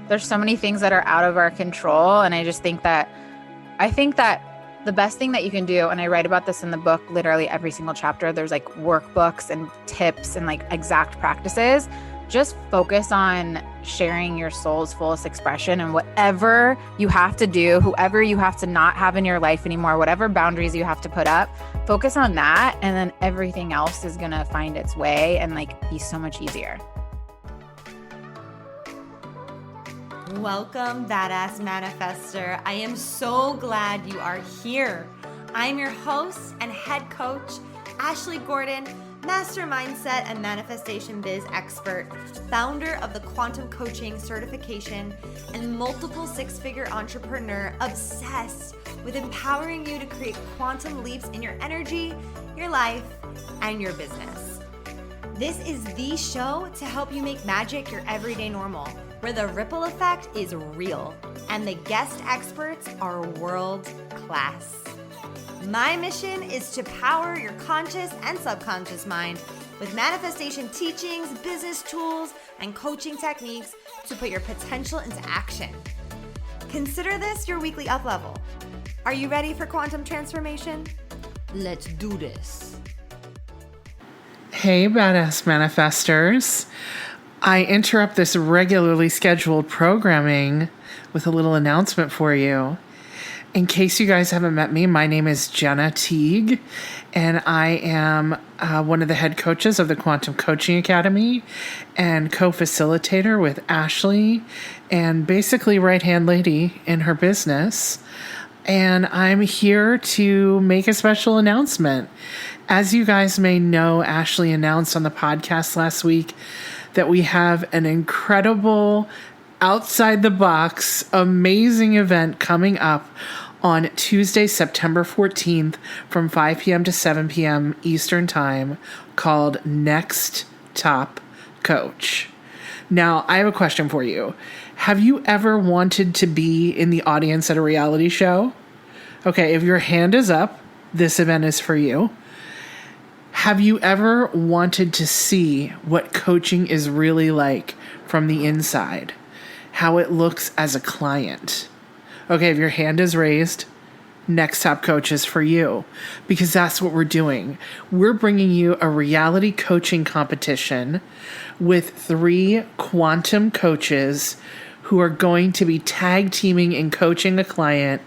there's so many things that are out of our control. And I think that the best thing that you can do, and I write about this in the book, literally every single chapter, there's like workbooks and tips and like exact practices. Just focus on sharing your soul's fullest expression, and whatever you have to do, whoever you have to not have in your life anymore, whatever boundaries you have to put up, focus on that. And then everything else is going to find its way and like be so much easier. Welcome, Badass Manifester. I am so glad you are here. I'm your host and head coach, Ashley Gordon, master mindset and manifestation biz expert, founder of the quantum coaching certification, and multiple six-figure entrepreneur obsessed with empowering you to create quantum leaps in your energy, your life, and your business. This is the show to help you make magic your everyday normal, where the ripple effect is real and the guest experts are world class. My mission is to power your conscious and subconscious mind with manifestation teachings, business tools, and coaching techniques to put your potential into action. Consider this your weekly up level. Are you ready for quantum transformation? Let's do this. Hey, Badass Manifestors. I interrupt this regularly scheduled programming with a little announcement for you. In case you guys haven't met me, my name is Jenna Teague, and I am one of the head coaches of the Quantum Coaching Academy and co-facilitator with Ashley and basically right-hand lady in her business. And I'm here to make a special announcement. As you guys may know, Ashley announced on the podcast last week that we have an incredible, outside-the-box, amazing event coming up on Tuesday, September 14th from 5 p.m. to 7 p.m. Eastern Time called Next Top Coach. Now, I have a question for you. Have you ever wanted to be in the audience at a reality show? Okay, if your hand is up, this event is for you. Have you ever wanted to see what coaching is really like from the inside? How it looks as a client? Okay, if your hand is raised, Next Top Coach is for you, because that's what we're doing. We're bringing you a reality coaching competition with 3 quantum coaches who are going to be tag teaming and coaching a client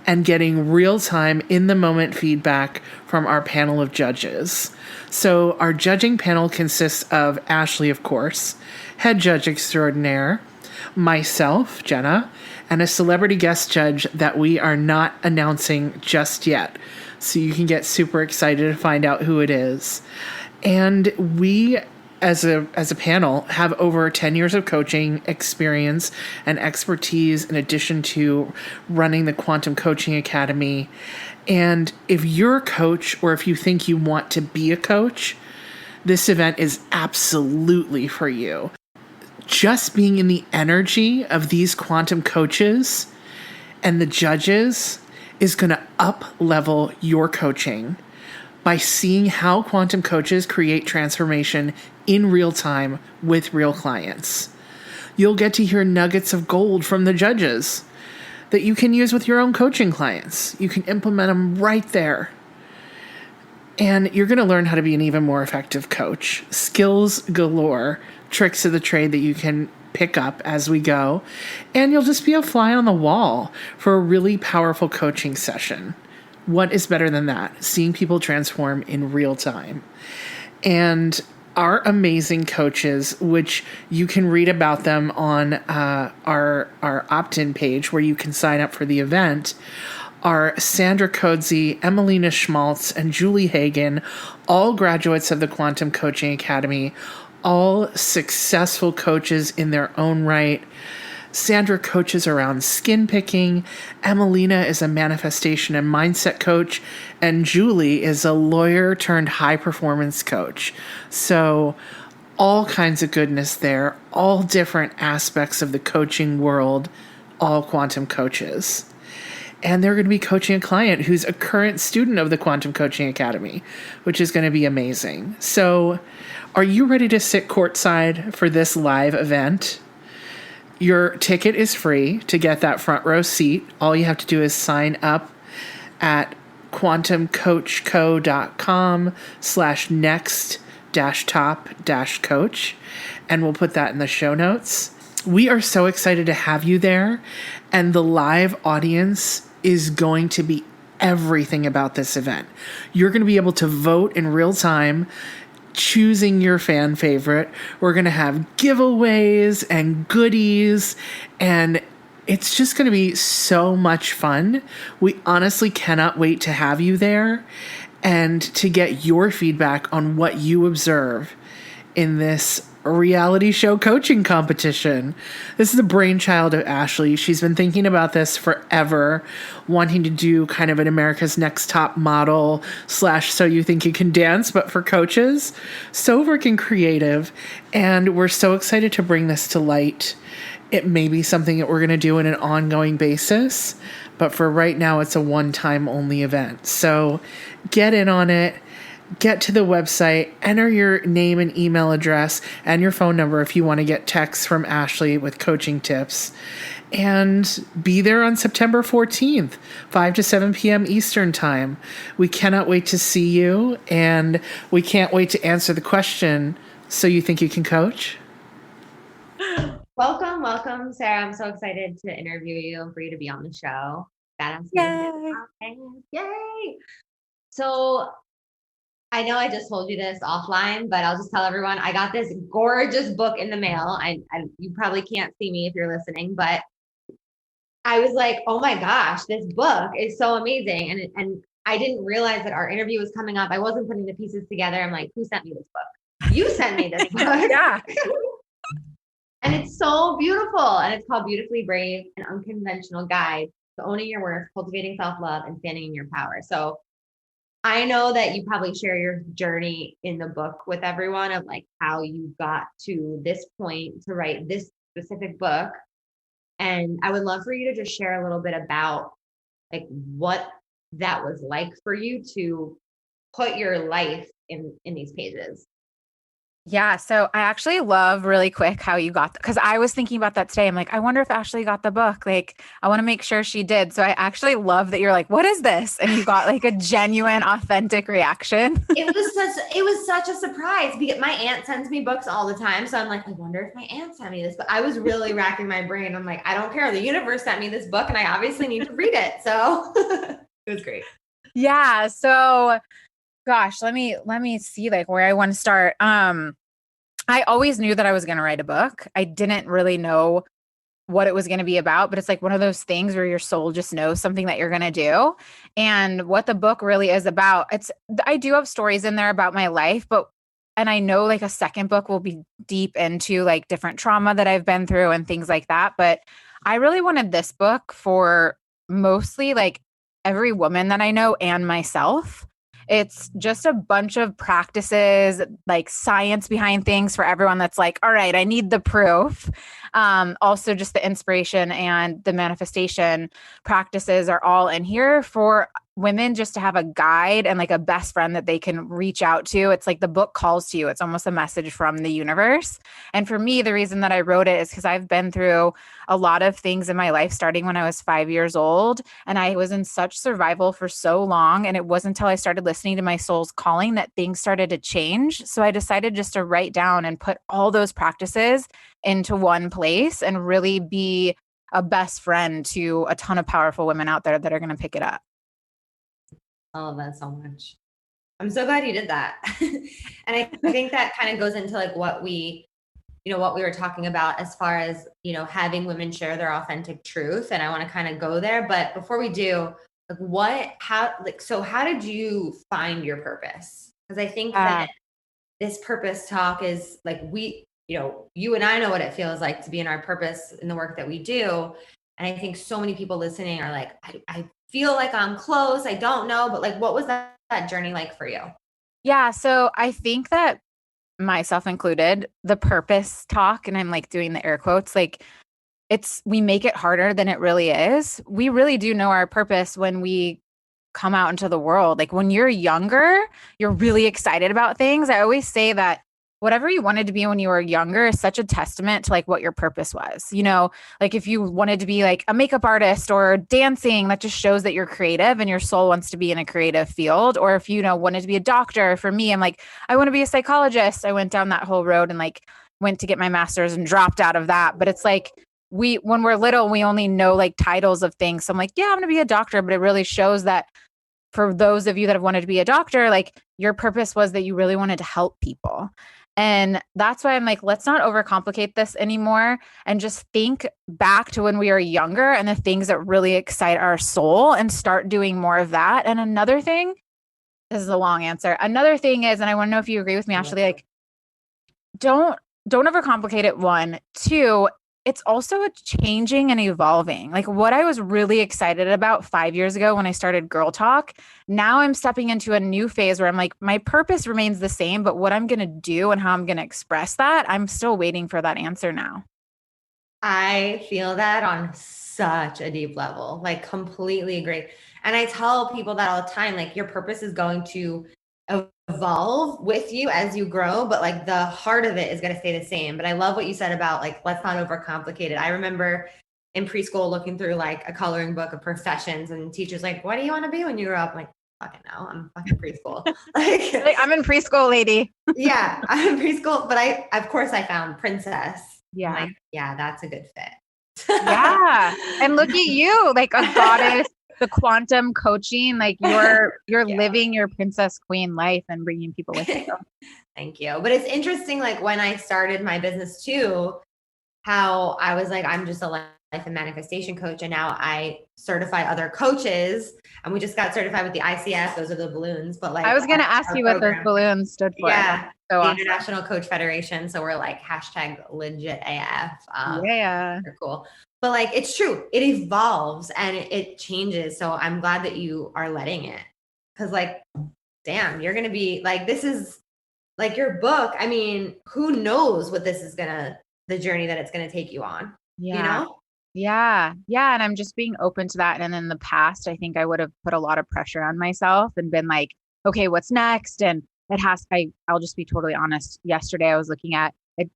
and getting real-time, in-the-moment feedback from our panel of judges. So our judging panel consists of Ashley, of course, head judge extraordinaire, myself, Jenna, and a celebrity guest judge that we are not announcing just yet. So you can get super excited to find out who it is. And we, as a panel, have over 10 years of coaching experience and expertise in addition to running the Quantum Coaching Academy. And if you're a coach, or if you think you want to be a coach, this event is absolutely for you. Just being in the energy of these quantum coaches and the judges is going to up-level your coaching by seeing how quantum coaches create transformation in real time with real clients. You'll get to hear nuggets of gold from the judges that you can use with your own coaching clients. You can implement them right there. And you're going to learn how to be an even more effective coach. Skills galore, tricks of the trade that you can pick up as we go. And you'll just be a fly on the wall for a really powerful coaching session. What is better than that? Seeing people transform in real time. And our amazing coaches, which you can read about them on our opt-in page where you can sign up for the event, are Sandra Coetzee, Emelina Schmaltz, and Julie Hagen, all graduates of the Quantum Coaching Academy, all successful coaches in their own right. Sandra coaches around skin picking, Emelina is a manifestation and mindset coach, and Julie is a lawyer turned high performance coach. So all kinds of goodness there, all different aspects of the coaching world, all quantum coaches. And they're going to be coaching a client who's a current student of the Quantum Coaching Academy, which is going to be amazing. So are you ready to sit courtside for this live event? Your ticket is free to get that front row seat. All you have to do is sign up at quantumcoachco.com/next-top-coach, and we'll put that in the show notes. We are so excited to have you there, and the live audience is going to be everything about this event. You're going to be able to vote in real time, choosing your fan favorite. We're going to have giveaways and goodies, and it's just going to be so much fun. We honestly cannot wait to have you there and to get your feedback on what you observe in this reality show coaching competition. This is the brainchild of Ashley. She's been thinking about this forever, wanting to do kind of an America's Next Top Model / So You Think You Can Dance, but for coaches. So freaking creative. And we're so excited to bring this to light. It may be something that we're going to do on an ongoing basis, but for right now, it's a one-time only event. So get in on it. Get to the website, enter your name and email address and your phone number if you want to get texts from Ashley with coaching tips. And be there on September 14th, 5 to 7 p.m. Eastern Time. We cannot wait to see you, and we can't wait to answer the question, so you think you can coach? Welcome, Sarah. I'm so excited to interview you and for you to be on the show. Yay. Yay! So I know I just told you this offline, but I'll just tell everyone I got this gorgeous book in the mail. You probably can't see me if you're listening, but I was like, oh my gosh, this book is so amazing. And I didn't realize that our interview was coming up. I wasn't putting the pieces together. I'm like, who sent me this book? You sent me this book. Yeah. And it's so beautiful. And it's called Beautifully Brave, an unconventional guide to owning your worth, cultivating self-love, and standing in your power. So I know that you probably share your journey in the book with everyone of like how you got to this point to write this specific book. And I would love for you to just share a little bit about like what that was like for you to put your life in these pages. Yeah. So I actually love really quick how you got, because I was thinking about that today. I'm like, I wonder if Ashley got the book. Like, I want to make sure she did. So I actually love that you're like, what is this? And you got like a genuine, authentic reaction. It was such a surprise because my aunt sends me books all the time. So I'm like, I wonder if my aunt sent me this, but I was really racking my brain. I'm like, I don't care. The universe sent me this book and I obviously need to read it. So it was great. Yeah. So gosh, let me see like where I want to start. I always knew that I was going to write a book. I didn't really know what it was going to be about, but it's like one of those things where your soul just knows something that you're going to do. And what the book really is about, I do have stories in there about my life, and I know like a second book will be deep into like different trauma that I've been through and things like that. But I really wanted this book for mostly like every woman that I know and myself. It's just a bunch of practices, like science behind things for everyone that's like, all right, I need the proof. Also just the inspiration and the manifestation practices are all in here for women just to have a guide and like a best friend that they can reach out to. It's like the book calls to you. It's almost a message from the universe. And for me, the reason that I wrote it is because I've been through a lot of things in my life starting when I was 5 years old. And I was in such survival for so long. And it wasn't until I started listening to my soul's calling that things started to change. So I decided just to write down and put all those practices into one place and really be a best friend to a ton of powerful women out there that are going to pick it up. I love that so much. I'm so glad you did that. And I think that kind of goes into like what we were talking about as far as, having women share their authentic truth. And I want to kind of go there. But before we do, how did you find your purpose? Because I think that this purpose talk is like, you and I know what it feels like to be in our purpose in the work that we do. And I think so many people listening are like, I feel like I'm close. I don't know. But like, what was that journey like for you? Yeah. So I think that myself included, the purpose talk, and I'm like doing the air quotes, like we make it harder than it really is. We really do know our purpose when we come out into the world. Like when you're younger, you're really excited about things. I always say that whatever you wanted to be when you were younger is such a testament to like what your purpose was. Like if you wanted to be like a makeup artist or dancing, that just shows that you're creative and your soul wants to be in a creative field. Or if wanted to be a doctor, for me, I'm like, I want to be a psychologist. I went down that whole road and like went to get my master's and dropped out of that. But it's like when we're little, we only know like titles of things. So I'm like, yeah, I'm going to be a doctor, but it really shows that for those of you that have wanted to be a doctor, like your purpose was that you really wanted to help people. And that's why I'm like, let's not overcomplicate this anymore and just think back to when we were younger and the things that really excite our soul and start doing more of that. And another thing, this is a long answer. Another thing is, and I want to know if you agree with me, Ashley, like don't overcomplicate it. One, two, it's also a changing and evolving. Like what I was really excited about 5 years ago when I started Girl Talk, now I'm stepping into a new phase where I'm like, my purpose remains the same, but what I'm going to do and how I'm going to express that, I'm still waiting for that answer now. I feel that on such a deep level, like completely agree. And I tell people that all the time, like your purpose is going to evolve with you as you grow, but like the heart of it is going to stay the same. But I love what you said about like, let's not overcomplicate it. I remember in preschool looking through like a coloring book of professions and teachers like, what do you want to be when you grow up? I'm like, fucking no, I'm fucking preschool. like I'm in preschool, lady. Yeah, I'm in preschool, but of course I found princess. Yeah. Like, yeah, that's a good fit. Yeah. And look at you, like a goddess, the quantum coaching, like you're living your princess queen life and bringing people with you. Thank you. But it's interesting, like when I started my business too, how I was like, I'm just a life and manifestation coach. And now I certify other coaches, and we just got certified with the ICF. Those are the balloons. But like, I was going to ask you what those balloons stood for. Yeah. So the awesome. International Coach Federation. So we're like #legit AF. Yeah. They're cool. But like, it's true. It evolves and it changes. So I'm glad that you are letting it. Cause like, damn, you're going to be like, this is like your book. I mean, who knows what this is the journey that it's going to take you on, Yeah. you know? Yeah. Yeah. And I'm just being open to that. And in the past, I think I would have put a lot of pressure on myself and been like, okay, what's next? And I'll just be totally honest. Yesterday I was looking at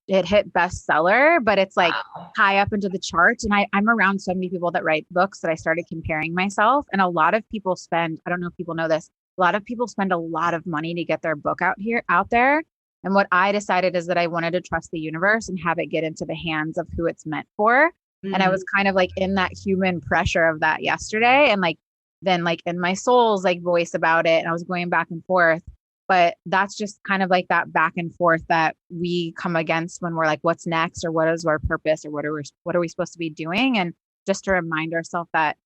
it hit bestseller, but it's like high up into the charts. And I'm around so many people that write books that I started comparing myself. And a lot of people I don't know if people know this, a lot of people spend a lot of money to get their book out there. And what I decided is that I wanted to trust the universe and have it get into the hands of who it's meant for. Mm-hmm. And I was kind of like in that human pressure of that yesterday. And like, then like in my soul's like voice about it. And I was going back and forth. But that's just kind of like that back and forth that we come against when we're like, what's next? Or what is our purpose? Or what are we supposed to be doing? And just to remind ourselves that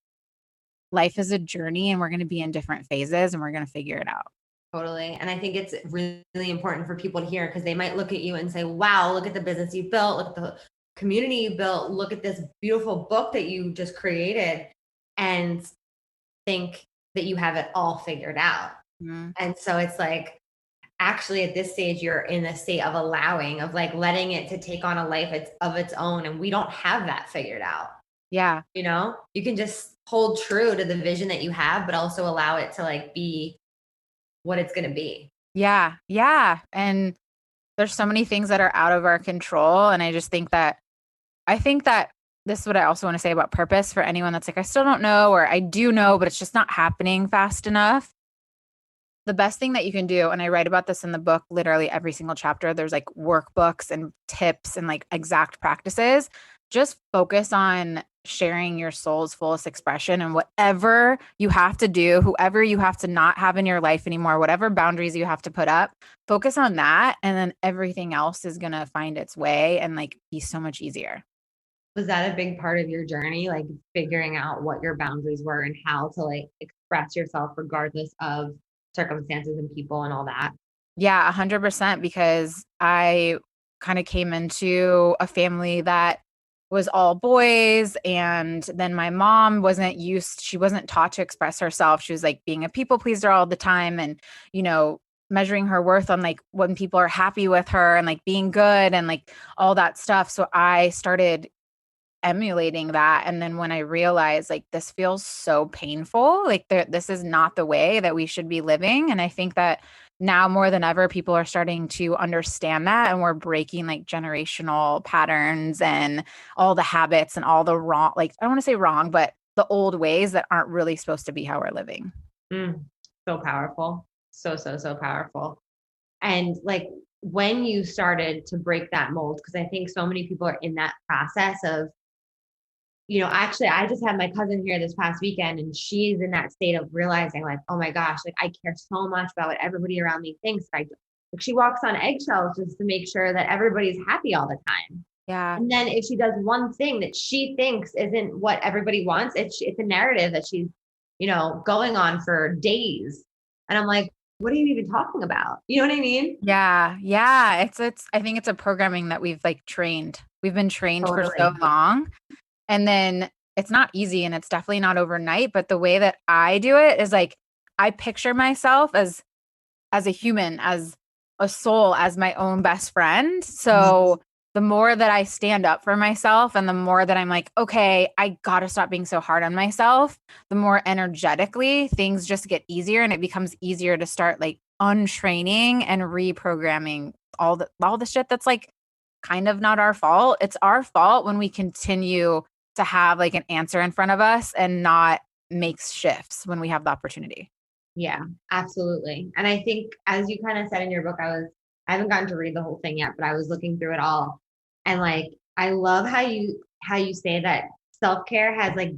life is a journey and we're going to be in different phases and we're going to figure it out. Totally. And I think it's really important for people to hear, because they might look at you and say, wow, look at the business you built. Look at the community you built. Look at this beautiful book that you just created, and think that you have it all figured out. Mm-hmm. And so it's like, actually at this stage, you're in a state of allowing, of like letting it to take on a life of its own. And we don't have that figured out. Yeah. You know, you can just hold true to the vision that you have, but also allow it to like be what it's going to be. Yeah. Yeah. And there's so many things that are out of our control. And I think that this is what I also want to say about purpose for anyone that's like, I still don't know, or I do know, but it's just not happening fast enough. The best thing that you can do, and I write about this in the book, literally every single chapter, there's like workbooks and tips and like exact practices. Just focus on sharing your soul's fullest expression, and whatever you have to do, whoever you have to not have in your life anymore, whatever boundaries you have to put up, focus on that. And then everything else is going to find its way and like be so much easier. Was that a big part of your journey? Like figuring out what your boundaries were and how to like express yourself regardless of circumstances and people and all that? Yeah, 100%, because I kind of came into a family that was all boys. And then my mom she wasn't taught to express herself. She was like being a people pleaser all the time and, measuring her worth on like when people are happy with her and like being good and like all that stuff. So I started emulating that. And then when I realized like, this feels so painful, like this is not the way that we should be living. And I think that now more than ever, people are starting to understand that, and we're breaking like generational patterns and all the habits and all the wrong, like I don't want to say wrong, but the old ways that aren't really supposed to be how we're living. So powerful. So powerful. And like when you started to break that mold, because I think so many people are in that process of, actually, I just had my cousin here this past weekend, and she's in that state of realizing like, oh my gosh, like I care so much about what everybody around me thinks. Like she walks on eggshells just to make sure that everybody's happy all the time. Yeah. And then if she does one thing that she thinks isn't what everybody wants, it's a narrative that she's, going on for days. And I'm like, what are you even talking about? You know what I mean? Yeah. Yeah. I think it's a programming that we've like trained. We've been trained for so Totally. long. And then it's not easy, and it's definitely not overnight. But the way that I do it is like, I picture myself as a human, as a soul, as my own best friend. So the more that I stand up for myself and the more that I'm like, okay, I got to stop being so hard on myself, the more energetically things just get easier, and it becomes easier to start like untraining and reprogramming all the shit that's like kind of not our fault. It's our fault when we continue to have like an answer in front of us and not make shifts when we have the opportunity. Yeah, absolutely. And I think as you kind of said in your book, I haven't gotten to read the whole thing yet, but I was looking through it all. And like I love how you say that self-care has like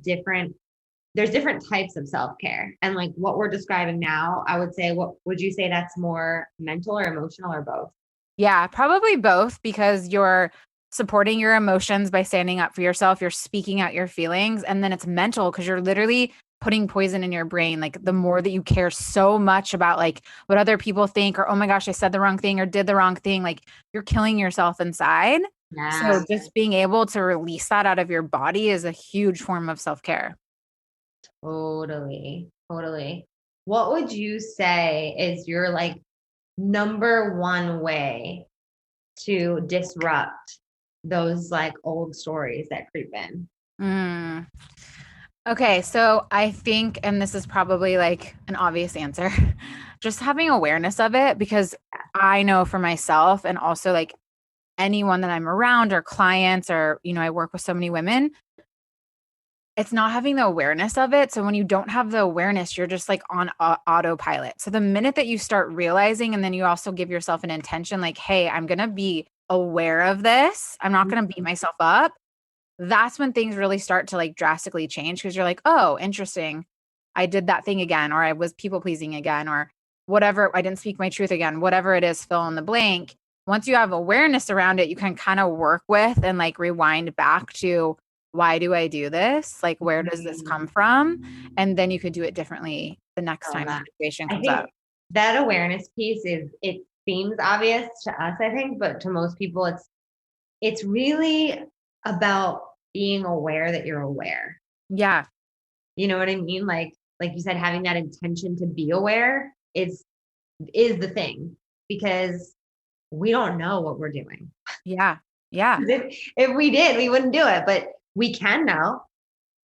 there's different types of self-care. And like what we're describing now, I would say, what would you say that's more mental or emotional or both? Yeah, probably both, because you're supporting your emotions by standing up for yourself. You're speaking out your feelings. And then it's mental because you're literally putting poison in your brain. Like the more that you care so much about like what other people think, or, oh my gosh, I said the wrong thing or did the wrong thing, like you're killing yourself inside. Yeah, So just being able to release that out of your body is a huge form of self-care. totally. Totally. What would you say is your like number one way to disrupt those like old stories that creep in? Mm. Okay, so I think, and this is probably like an obvious answer, just having awareness of it, because I know for myself, and also like anyone that I'm around or clients, or, I work with so many women, it's not having the awareness of it. So when you don't have the awareness, you're just like on autopilot. So the minute that you start realizing, and then you also give yourself an intention, like, hey, I'm going to be aware of this. I'm not going to beat myself up. That's when things really start to like drastically change, because you're like, oh, interesting. I did that thing again, or I was people pleasing again, or whatever. I didn't speak my truth again, whatever it is, fill in the blank. Once you have awareness around it, you can kind of work with and like rewind back to, why do I do this? Like, where does this come from? And then you could do it differently the next Love time the that. situation I comes up. think that awareness piece it seems obvious to us, I think, but to most people, it's really about being aware that you're aware. Yeah. You know what I mean? Like you said, having that intention to be aware is the thing, because we don't know what we're doing. Yeah. Yeah. If we did, we wouldn't do it, but we can know.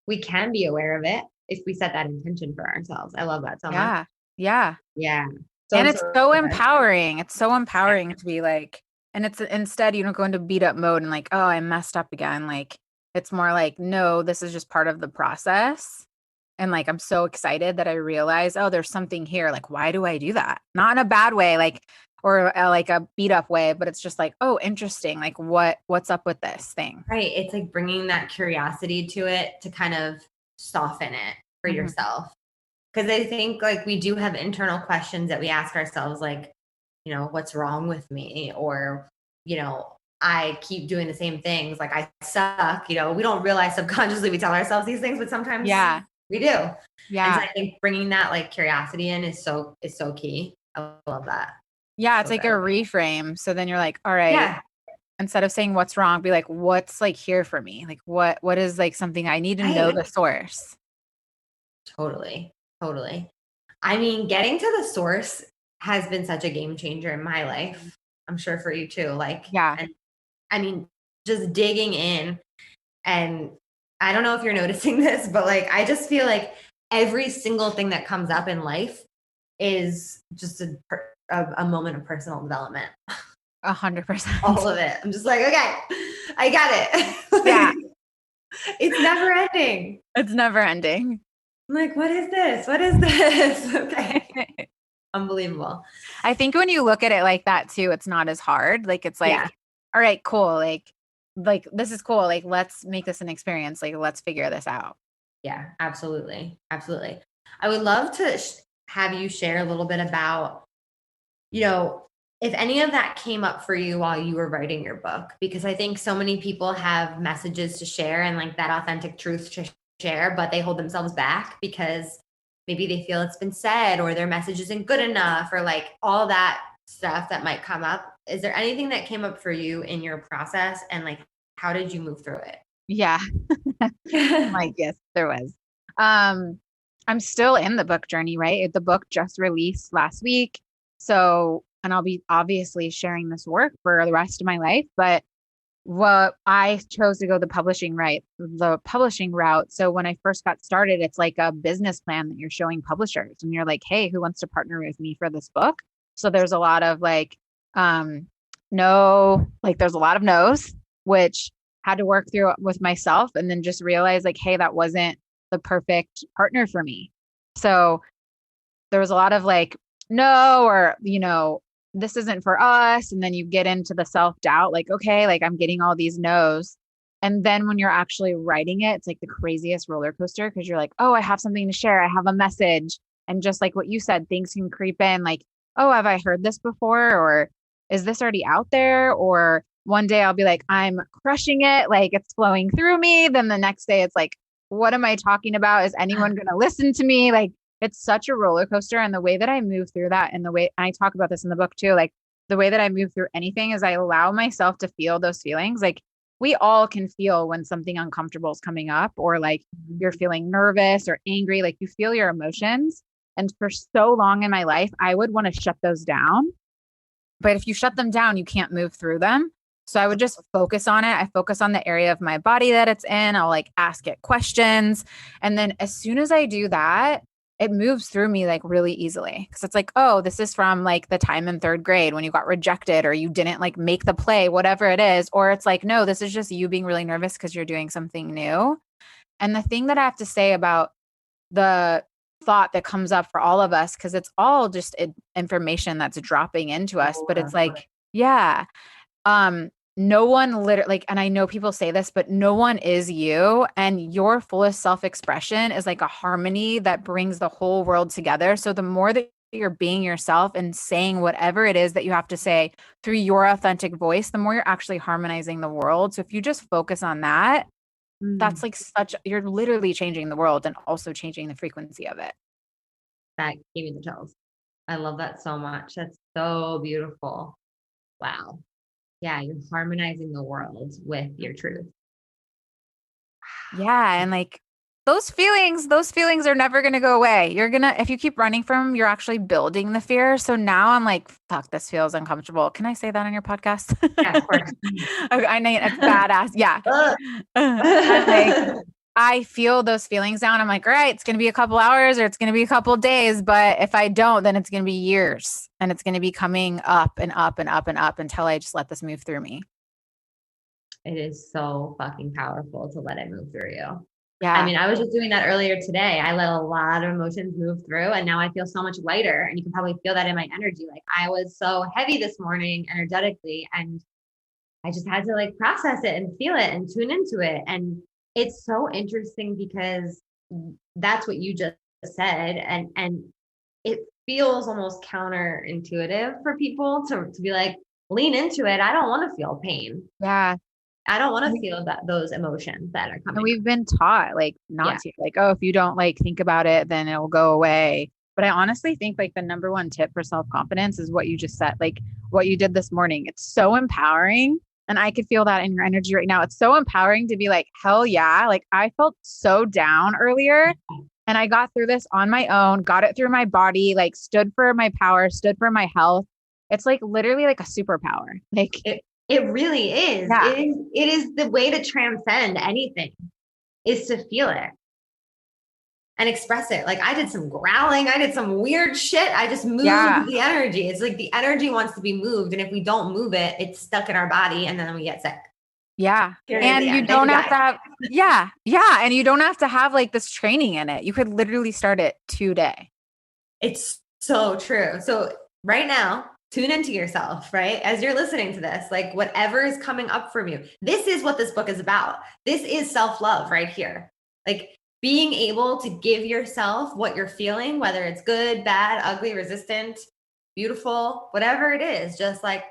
We can be aware of it if we set that intention for ourselves. I love that so much. Yeah. Yeah. Yeah. And So it's so good. empowering. It's so empowering to be like, and it's instead, you don't go into beat up mode and like, oh, I messed up again. Like, it's more like, no, this is just part of the process. And like, I'm so excited that I realize, oh, there's something here. Like, why do I do that? Not in a bad way, like, or like a beat up way, but it's just like, oh, interesting. Like, what's up with this thing? Right. It's like bringing that curiosity to it to kind of soften it for Mhm. yourself. Because I think like we do have internal questions that we ask ourselves, like, what's wrong with me? Or, I keep doing the same things. Like I suck, we don't realize subconsciously we tell ourselves these things, but sometimes Yeah. we do. And so Yeah. I think bringing that like curiosity in is so key. I love that. Yeah. It's So like a good. reframe. So then you're like, all right, Yeah. instead of saying what's wrong, be like, what's like here for me? Like, what is like something I need to know Right. the source? Totally. Totally. I mean, getting to the source has been such a game changer in my life. I'm sure for you too. Like, Yeah. and I mean, just digging in, and I don't know if you're noticing this, but like, I just feel like every single thing that comes up in life is just a moment of personal development. 100%. All of it. I'm just like, okay, I got it. Yeah. It's never ending. It's never ending. I'm like, what is this? What is this? Okay. Unbelievable. I think when you look at it like that too, it's not as hard. Like, it's like, all right, cool. Like this is cool. Like, let's make this an experience. Like, let's figure this out. Yeah, absolutely. Absolutely. I would love to have you share a little bit about, if any of that came up for you while you were writing your book, because I think so many people have messages to share and like that authentic truth to share, but they hold themselves back because maybe they feel it's been said or their message isn't good enough or like all that stuff that might come up. Is there anything that came up for you in your process and like, how did you move through it? Yeah. Like, yes, there was. I'm still in the book journey, right? The book just released last week. So, and I'll be obviously sharing this work for the rest of my life, but what I chose to go the publishing route. So when I first got started, it's like a business plan that you're showing publishers and you're like, hey, who wants to partner with me for this book? So there's a lot of like, no, like there's a lot of no's, which had to work through with myself and then just realize like, hey, that wasn't the perfect partner for me. So there was a lot of like, no, or, this isn't for us. And then you get into the self-doubt, like, okay, like I'm getting all these no's. And then when you're actually writing it, it's like the craziest roller coaster because you're like, oh, I have something to share. I have a message. And just like what you said, things can creep in like, oh, have I heard this before? Or is this already out there? Or one day I'll be like, I'm crushing it. Like it's flowing through me. Then the next day it's like, what am I talking about? Is anyone going to listen to me? Like, it's such a roller coaster. And the way that I move through that and the way I talk about this in the book too, like the way that I move through anything is I allow myself to feel those feelings. Like we all can feel when something uncomfortable is coming up or like you're feeling nervous or angry, like you feel your emotions. And for so long in my life, I would want to shut those down. But if you shut them down, you can't move through them. So I would just focus on it. I focus on the area of my body that it's in. I'll like ask it questions. And then as soon as I do that, it moves through me like really easily. Cause it's like, oh, this is from like the time in third grade when you got rejected or you didn't like make the play, whatever it is. Or it's like, no, this is just you being really nervous because you're doing something new. And the thing that I have to say about the thought that comes up for all of us, because it's all just information that's dropping into us, but it's like, yeah. No one literally like, and I know people say this, but no one is you, and your fullest self-expression is like a harmony that brings the whole world together. So the more that you're being yourself and saying whatever it is that you have to say through your authentic voice, the more you're actually harmonizing the world. So if you just focus on that, that's like you're literally changing the world and also changing the frequency of it. That gave me the chills. I love that so much. That's so beautiful. Wow. Yeah, you're harmonizing the world with your truth. Yeah. And like those feelings are never going to go away. If you keep running from them, you're actually building the fear. So now I'm like, fuck, this feels uncomfortable. Can I say that on your podcast? Yeah, of course. Okay, I know it's badass. Yeah. I'm like, I feel those feelings down. I'm like, all right, it's going to be a couple hours or it's going to be a couple days. But if I don't, then it's going to be years and it's going to be coming up and up and up and up until I just let this move through me. It is so fucking powerful to let it move through you. Yeah. I mean, I was just doing that earlier today. I let a lot of emotions move through and now I feel so much lighter, and you can probably feel that in my energy. Like I was so heavy this morning energetically, and I just had to like process it and feel it and tune into it. And it's so interesting because that's what you just said. And it feels almost counterintuitive for people to be like, lean into it. I don't want to feel pain. Yeah. I don't want to feel those emotions that are coming. And we've been taught like not to, like, oh, if you don't like think about it, then it'll go away. But I honestly think like the number one tip for self-confidence is what you just said, like what you did this morning. It's so empowering. And I could feel that in your energy right now. It's so empowering to be like, hell yeah. Like I felt so down earlier and I got through this on my own, got it through my body, like stood for my power, stood for my health. It's like literally like a superpower. Like it really is. Yeah. It is the way to transcend anything is to feel it. and express it. Like I did some growling. I did some weird shit. I just moved the energy. It's like the energy wants to be moved. And if we don't move it, it's stuck in our body and then we get sick. Yeah. And you don't have to have, yeah. And you don't have to have like this training in it. You could literally start it today. It's so true. So right now, tune into yourself, right? As you're listening to this, like whatever is coming up from you, this is what this book is about. This is self-love right here. Like being able to give yourself what you're feeling, whether it's good, bad, ugly, resistant, beautiful, whatever it is, just like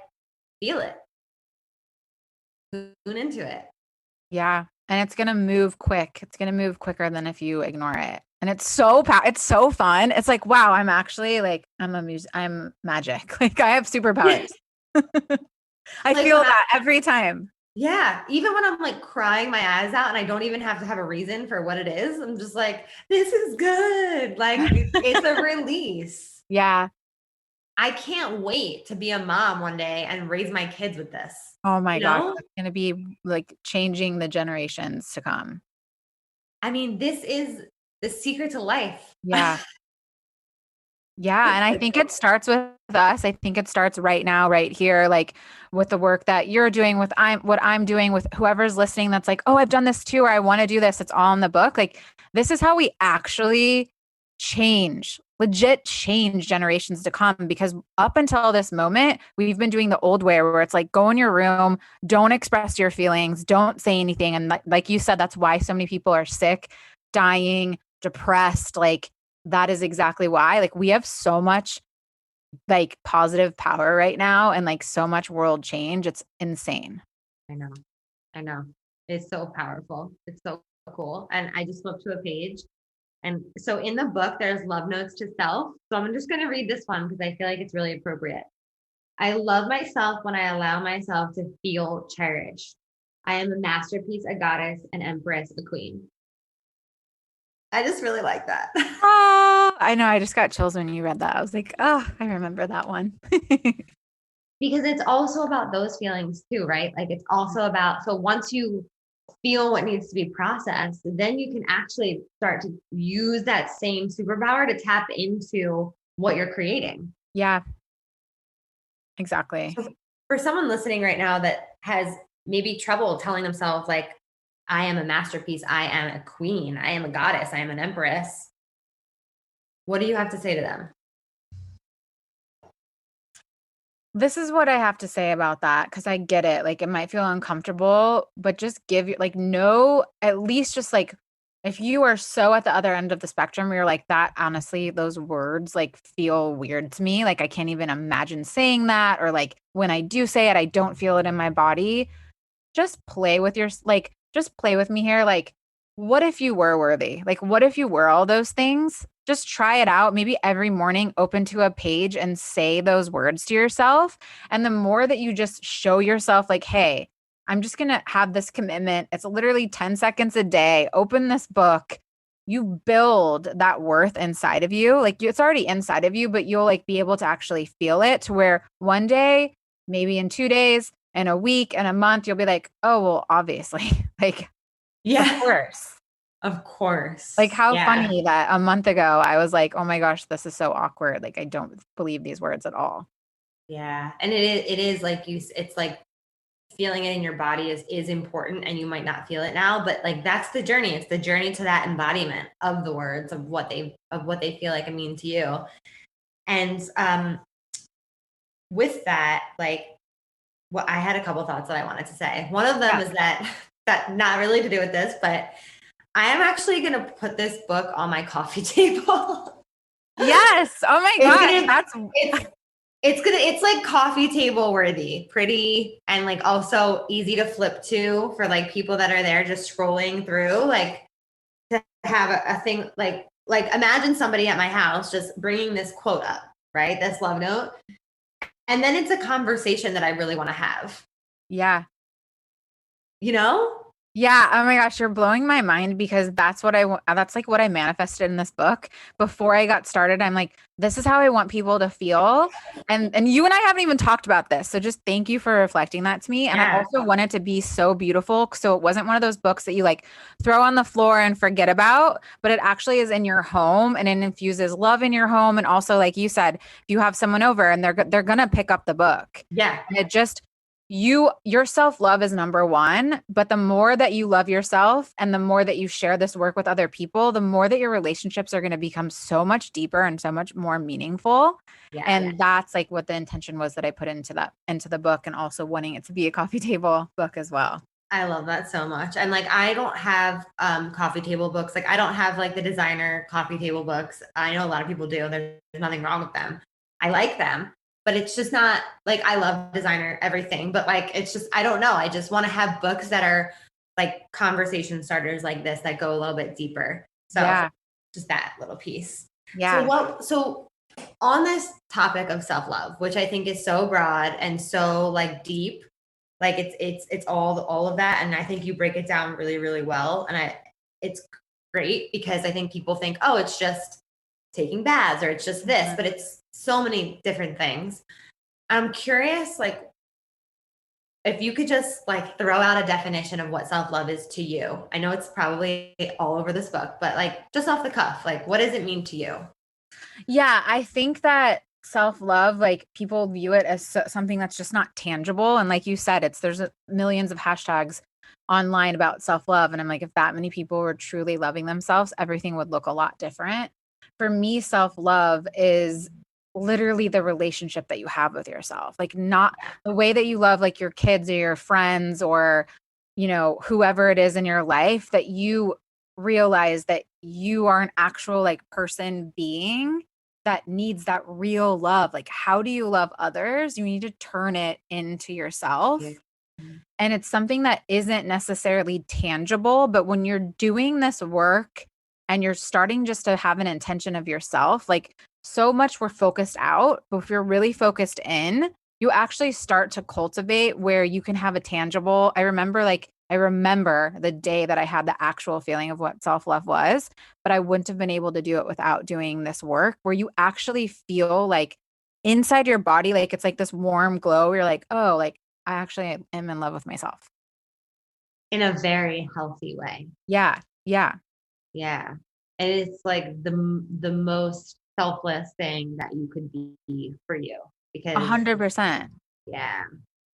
feel it. Tune into it. Yeah. And it's going to move quick. It's going to move quicker than if you ignore it. And it's so fun. It's like, wow, I'm actually like, I'm magic. Like I have superpowers. I like feel that every time. Yeah. Even when I'm like crying my eyes out and I don't even have to have a reason for what it is. I'm just like, this is good. Like it's a release. Yeah. I can't wait to be a mom one day and raise my kids with this. Oh my gosh. It's going to be like changing the generations to come. I mean, this is the secret to life. Yeah. Yeah. And I think it starts with us. I think it starts right now, right here, like with the work that you're doing, with what I'm doing, with whoever's listening that's like, oh, I've done this too, or I want to do this. It's all in the book. Like this is how we actually legit change generations to come, because up until this moment, we've been doing the old way where it's like, go in your room, don't express your feelings, don't say anything. And like you said, that's why so many people are sick, dying, depressed. Like that is exactly why. Like we have so much like positive power right now and like so much world change. It's insane. I know. It's so powerful. It's so cool. And I just flipped to a page. And so in the book, there's love notes to self. So I'm just going to read this one because I feel like it's really appropriate. I love myself when I allow myself to feel cherished. I am a masterpiece, a goddess, an empress, a queen. I just really like that. Oh, I know. I just got chills when you read that. I was like, oh, I remember that one. Because it's also about those feelings too, right? Like it's also about, so once you feel what needs to be processed, then you can actually start to use that same superpower to tap into what you're creating. Yeah, exactly. So for someone listening right now that has maybe trouble telling themselves like, I am a masterpiece, I am a queen, I am a goddess, I am an empress, what do you have to say to them? This is what I have to say about that, because I get it. Like it might feel uncomfortable, but just give you like no, at least just like if you are so at the other end of the spectrum, you're like that, honestly, those words like feel weird to me. Like I can't even imagine saying that, or like when I do say it, I don't feel it in my body. Just play with just play with me here. Like, what if you were worthy? Like, what if you were all those things? Just try it out. Maybe every morning, open to a page and say those words to yourself. And the more that you just show yourself, like, hey, I'm just going to have this commitment. It's literally 10 seconds a day. Open this book. You build that worth inside of you. Like, it's already inside of you, but you'll like be able to actually feel it, to where one day, maybe in 2 days, in a week, and a month, you'll be like, oh, well, obviously, like, Yeah, of course. Of course. Like how funny that a month ago I was like, oh my gosh, this is so awkward. Like I don't believe these words at all. Yeah. And it is like it's like feeling it in your body is important, and you might not feel it now, but like that's the journey. It's the journey to that embodiment of the words, of what they feel like and mean to you. And with that, like I had a couple thoughts that I wanted to say. One of them is that not really to do with this, but I am actually going to put this book on my coffee table. Yes. Oh my gosh. It's like coffee table worthy, pretty, and like also easy to flip to for like people that are there just scrolling through, like to have a thing like imagine somebody at my house just bringing this quote up, right? This love note. And then it's a conversation that I really want to have. Yeah. You know? Yeah, oh my gosh, you're blowing my mind because that's what that's like what I manifested in this book. Before I got started, I'm like, this is how I want people to feel. And you and I haven't even talked about this. So just thank you for reflecting that to me. And I Yeah. also want it to be so beautiful. So it wasn't one of those books that you like throw on the floor and forget about, but it actually is in your home and it infuses love in your home. And also, like you said, if you have someone over and they're gonna pick up the book. Yeah. And it just your self-love is number one, but the more that you love yourself and the more that you share this work with other people, the more that your relationships are going to become so much deeper and so much more meaningful. Yeah. And that's like what the intention was that I put into the book, and also wanting it to be a coffee table book as well. I love that so much. And like, I don't have coffee table books. Like, I don't have like the designer coffee table books. I know a lot of people do. There's nothing wrong with them. I like them, but it's just not like, I love designer everything, but like, it's just, I don't know. I just want to have books that are like conversation starters like this that go a little bit deeper. So Yeah. just that little piece. Yeah. So on this topic of self-love, which I think is so broad and so like deep, like it's all of that. And I think you break it down really, really well. And it's great because I think people think, oh, it's just taking baths or it's just this, but it's so many different things. I'm curious, like, if you could just like throw out a definition of what self-love is to you. I know it's probably all over this book, but like just off the cuff, like what does it mean to you? Yeah, I think that self-love, like people view it as something that's just not tangible. And like you said, there's millions of hashtags online about self-love. And I'm like, if that many people were truly loving themselves, everything would look a lot different. For me, self-love is literally the relationship that you have with yourself. Like not the way that you love like your kids or your friends or, whoever it is in your life, that you realize that you are an actual like person being that needs that real love. Like, how do you love others? You need to turn it into yourself. Yeah. And it's something that isn't necessarily tangible, but when you're doing this work and you're starting just to have an intention of yourself, like so much we're focused out, but if you're really focused in, you actually start to cultivate where you can have a tangible. I remember the day that I had the actual feeling of what self-love was, but I wouldn't have been able to do it without doing this work where you actually feel like inside your body, like it's like this warm glow. You're like, oh, like I actually am in love with myself. In a very healthy way. Yeah. Yeah. Yeah. And it's like the most selfless thing that you could be for you because 100%. yeah.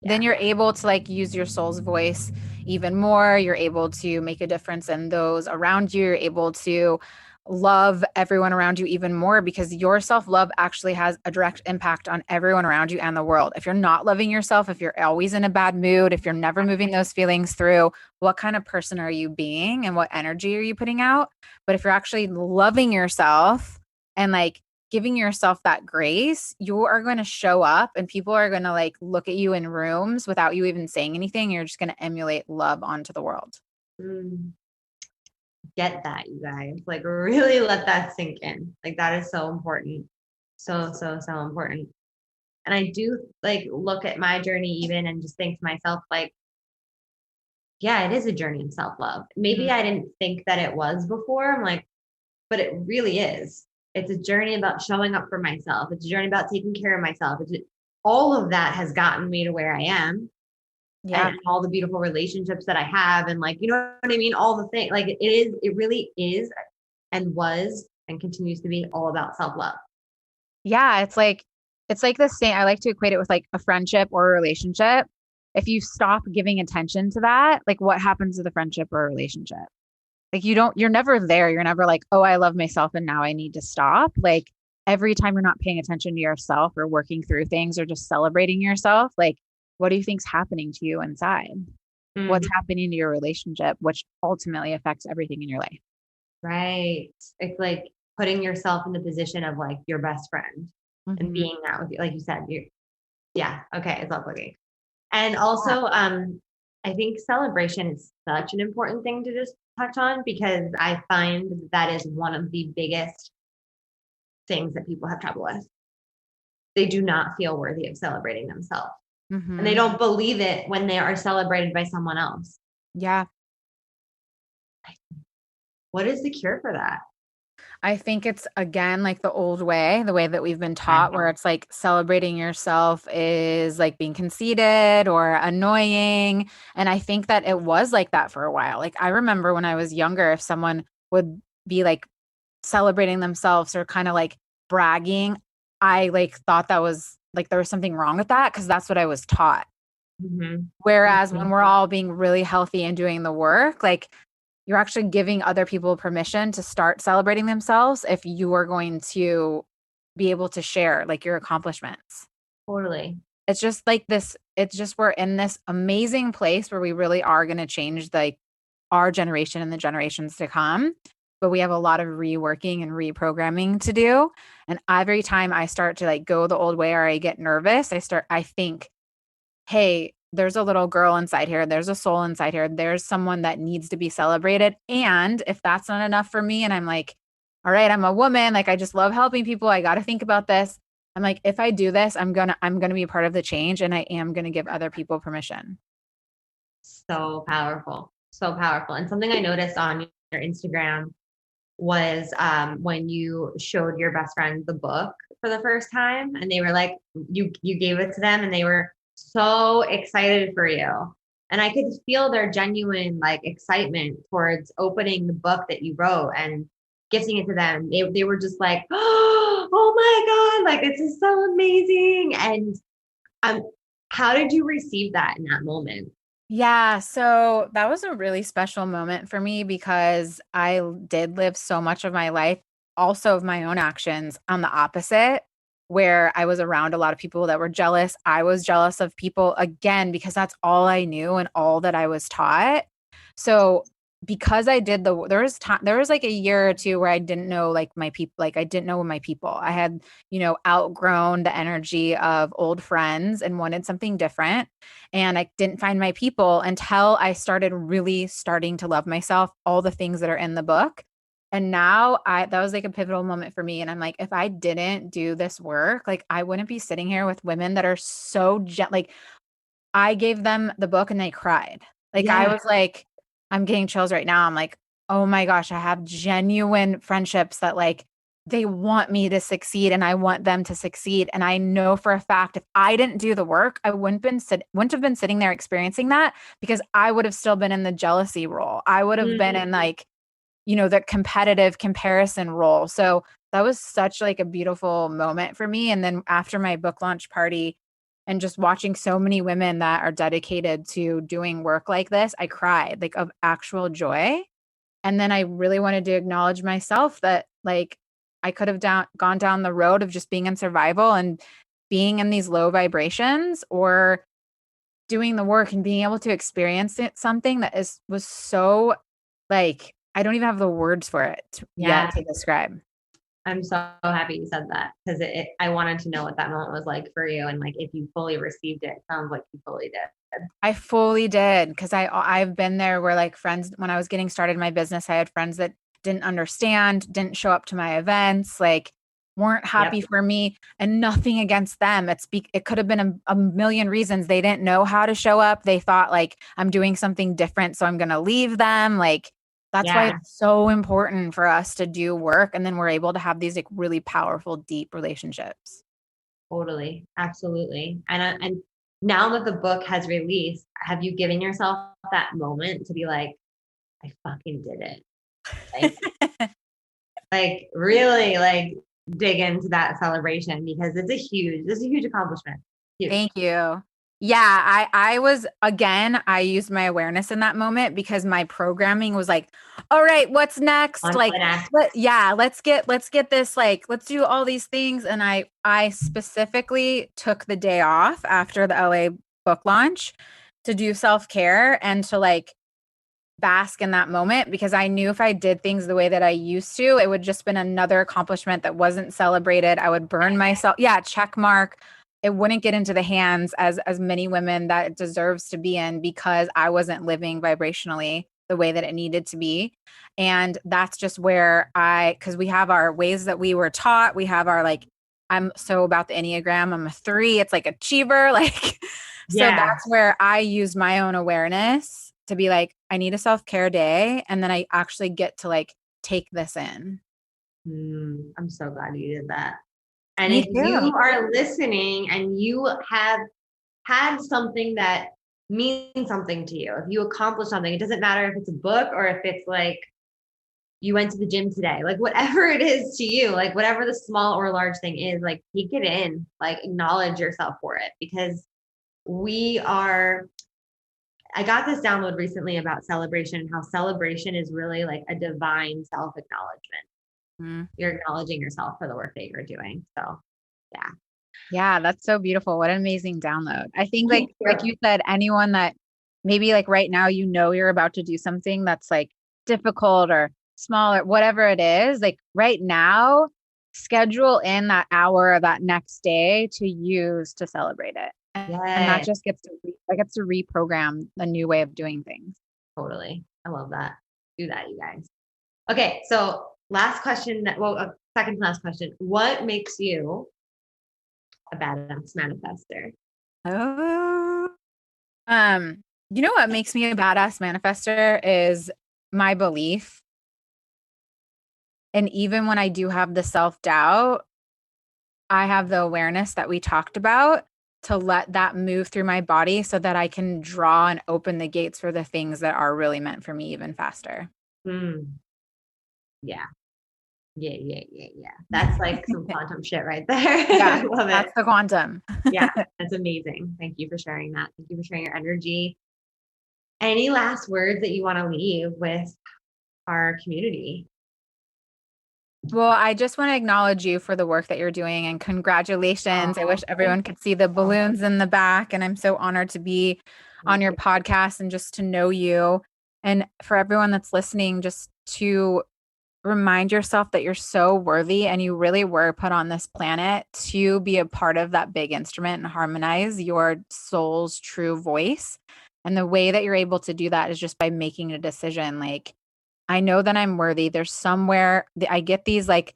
Then you're able to like use your soul's voice even more. You're able to make a difference in those around you. You're able to love everyone around you even more because your self-love actually has a direct impact on everyone around you and the world. If you're not loving yourself, if you're always in a bad mood, if you're never moving those feelings through, what kind of person are you being and what energy are you putting out? But if you're actually loving yourself and like giving yourself that grace, you are going to show up and people are going to like look at you in rooms without you even saying anything. You're just going to emulate love onto the world. Mm, get that, you guys. Like really let that sink in. Like that is so important. So important. And I do like look at my journey even and just think to myself, like, yeah, it is a journey of self-love. Maybe I didn't think that it was before. I'm like, but it really is. It's a journey about showing up for myself. It's a journey about taking care of myself. All of that has gotten me to where I am. Yeah. And all the beautiful relationships that I have. And like, you know what I mean? All the things, like it really is and was and continues to be all about self-love. Yeah. It's like the same. I like to equate it with like a friendship or a relationship. If you stop giving attention to that, like what happens to the friendship or relationship? Like you're never there. You're never like, oh, I love myself and now I need to stop. Like every time you're not paying attention to yourself or working through things or just celebrating yourself, like what do you think's happening to you inside? What's Mhm. happening to your relationship, which ultimately affects everything in your life. Right. It's like putting yourself in the position of like your best friend and Mhm. being that with you. Like you said, yeah. Okay. It's all looking. And also, I think celebration is such an important thing to just touch on because I find that is one of the biggest things that people have trouble with. They do not feel worthy of celebrating themselves. And they Mhm. don't believe it when they are celebrated by someone else. Yeah. What is the cure for that? I think it's again like the old way, the way that we've been taught, where it's like celebrating yourself is like being conceited or annoying. And I think that it was like that for a while. Like I remember when I was younger, if someone would be like celebrating themselves or kind of like bragging, I like thought that was like there was something wrong with that because that's what I was taught. Mm-hmm. Whereas Mm-hmm. when we're all being really healthy and doing the work, like you're actually giving other people permission to start celebrating themselves if you are going to be able to share like your accomplishments. Totally. It's just like this, it's just we're in this amazing place where we really are going to change like our generation and the generations to come. But we have a lot of reworking and reprogramming to do. And every time I start to like go the old way or I get nervous, I think, hey, there's a little girl inside here. There's a soul inside here. There's someone that needs to be celebrated. And if that's not enough for me, and I'm like, all right, I'm a woman, like I just love helping people. I got to think about this. I'm like, if I do this, I'm gonna be part of the change and I am gonna give other people permission. So powerful. So powerful. And something I noticed on your Instagram was when you showed your best friend the book for the first time and they were like, you gave it to them and they were so excited for you. And I could feel their genuine like excitement towards opening the book that you wrote and gifting it to them. They were just like, oh my God, like this is so amazing. And um, how did you receive that in that moment? Yeah, so that was a really special moment for me because did live so much of my life, also of my own actions, on the opposite, where I was around a lot of people that were jealous. I was jealous of people again because that's all I knew and all that I was taught. So because I did there was like a year or two where I didn't know like my people, like I didn't know my people. I had, outgrown the energy of old friends and wanted something different. And I didn't find my people until I started really starting to love myself, all the things that are in the book. And now that was like a pivotal moment for me. And I'm like, if I didn't do this work, like I wouldn't be sitting here with women that are like I gave them the book and they cried. Like I Yeah. was like, I'm getting chills right now. I'm like, oh my gosh, I have genuine friendships that like they want me to succeed and I want them to succeed. And I know for a fact if I didn't do the work, I wouldn't have been sitting there experiencing that because I would have still been in the jealousy role. I would have been in like, the competitive comparison role. So that was such like a beautiful moment for me. And then after my book launch party, and just watching so many women that are dedicated to doing work like this, I cried like of actual joy. And then I really wanted to acknowledge myself that like I could have gone down the road of just being in survival and being in these low vibrations or doing the work and being able to experience something that was so like I don't even have the words for it yet Yeah. to describe. I'm so happy you said that because I wanted to know what that moment was like for you and like if you fully received it. It sounds like you fully did. I fully did because I've been there where like friends when I was getting started in my business, I had friends that didn't understand, didn't show up to my events, like weren't happy Yep. for me, and nothing against them. It could have been a million reasons. They didn't know how to show up. They thought like I'm doing something different, so I'm gonna leave them. Like that's why Yeah, it's so important for us to do work, and then we're able to have these like really powerful, deep relationships. totally. Absolutely. And now that the book has released, have you given yourself that moment to be like, I fucking did it? Like, like really like dig into that celebration because it's a huge accomplishment. Huge. Thank you. Yeah, I was again, I used my awareness in that moment because my programming was like, all right, what's next? On Like, the next. let's get this, like, let's do all these things. And I specifically took the day off after the LA book launch to do self-care and to like bask in that moment because I knew if I did things the way that I used to, it would just been another accomplishment that wasn't celebrated. I would burn myself. Yeah, check mark. It wouldn't get into the hands as many women that it deserves to be in because I wasn't living vibrationally the way that it needed to be. And that's just where because we have our ways that we were taught. We have our like, I'm so about the Enneagram. I'm a 3. It's like achiever. Like, so Yeah. that's where I use my own awareness to be like, I need a self-care day. And then I actually get to like take this in. I'm so glad you did that. And Me if too. you are listening and you have had something that means something to you, if you accomplished something, it doesn't matter if it's a book or if it's like you went to the gym today, like whatever it is to you, like whatever the small or large thing is, like take it in, like acknowledge yourself for it, because I got this download recently about celebration and how celebration is really like a divine self-acknowledgement. You're acknowledging yourself for the work that you're doing. So yeah. Yeah, that's so beautiful. What an amazing download. I think like you said, anyone that maybe like right now, you're about to do something that's like difficult or small or whatever it is, like right now, schedule in that hour or that next day to use to celebrate it. And that just gets to reprogram the new way of doing things. Totally. I love that. Do that, you guys. Okay. So last question second to last question. What makes you a badass manifester? Oh, you know what makes me a badass manifester is my belief. And even when I do have the self-doubt, I have the awareness that we talked about to let that move through my body so that I can draw and open the gates for the things that are really meant for me even faster. Yeah. That's like some quantum shit right there. Yeah, I love that's it. the quantum. Yeah, that's amazing. Thank you for sharing that. Thank you for sharing your energy. Any last words that you want to leave with our community? Well, I just want to acknowledge you for the work that you're doing and congratulations. I wish everyone could see the balloons in the back, and I'm so honored to be on your podcast and just to know you. And for everyone that's listening, just to remind yourself that you're so worthy and you really were put on this planet to be a part of that big instrument and harmonize your soul's true voice. And the way that you're able to do that is just by making a decision. Like, I know that I'm worthy. There's somewhere I get these like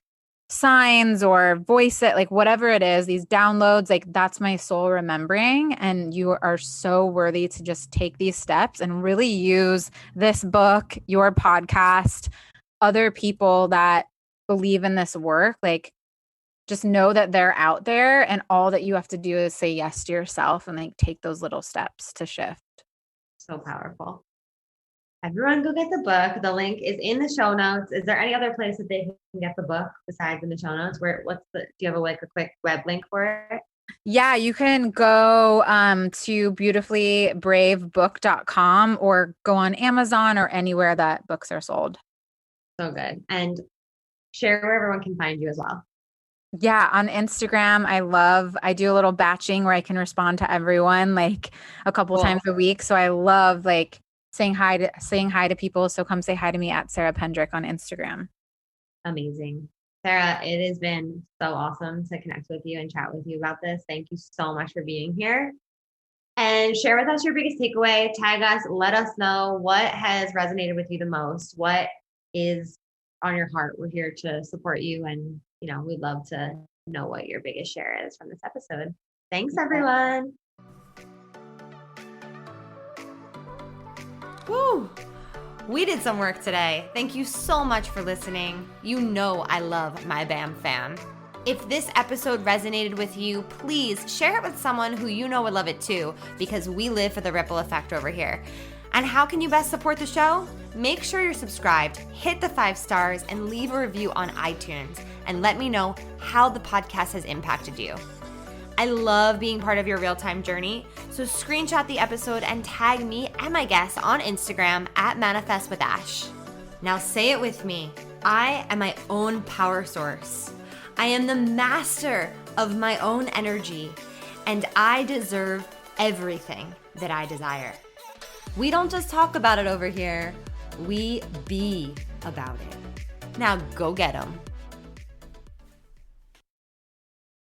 signs or voice it, like whatever it is, these downloads, like that's my soul remembering. And you are so worthy to just take these steps and really use this book, your podcast, other people that believe in this work. Like, just know that they're out there, and all that you have to do is say yes to yourself and like take those little steps to shift. So powerful. Everyone go get the book. The link is in the show notes. Is there any other place that they can get the book besides in the show notes? Do you have a quick web link for it? Yeah, you can go to beautifullyBraveBook.com or go on Amazon or anywhere that books are sold. So good. And share where everyone can find you as well. Yeah, on Instagram, I do a little batching where I can respond to everyone like a couple times a week. So I love like saying hi to people. So come say hi to me at Sarah Pendrick on Instagram. Amazing. Sarah, it has been so awesome to connect with you and chat with you about this. Thank you so much for being here. And share with us your biggest takeaway. Tag us. Let us know what has resonated with you the most. What is on your heart. We're here to support you. And, we'd love to know what your biggest share is from this episode. Thanks, everyone. Woo! We did some work today. Thank you so much for listening. You know I love my BAM fam. If this episode resonated with you, please share it with someone who you know would love it too, because we live for the ripple effect over here. And how can you best support the show? Make sure you're subscribed, hit the 5 stars, and leave a review on iTunes, and let me know how the podcast has impacted you. I love being part of your real-time journey, so screenshot the episode and tag me and my guests on Instagram at ManifestWithAsh. Now say it with me. I am my own power source. I am the master of my own energy, and I deserve everything that I desire. We don't just talk about it over here, we be about it. Now go get 'em.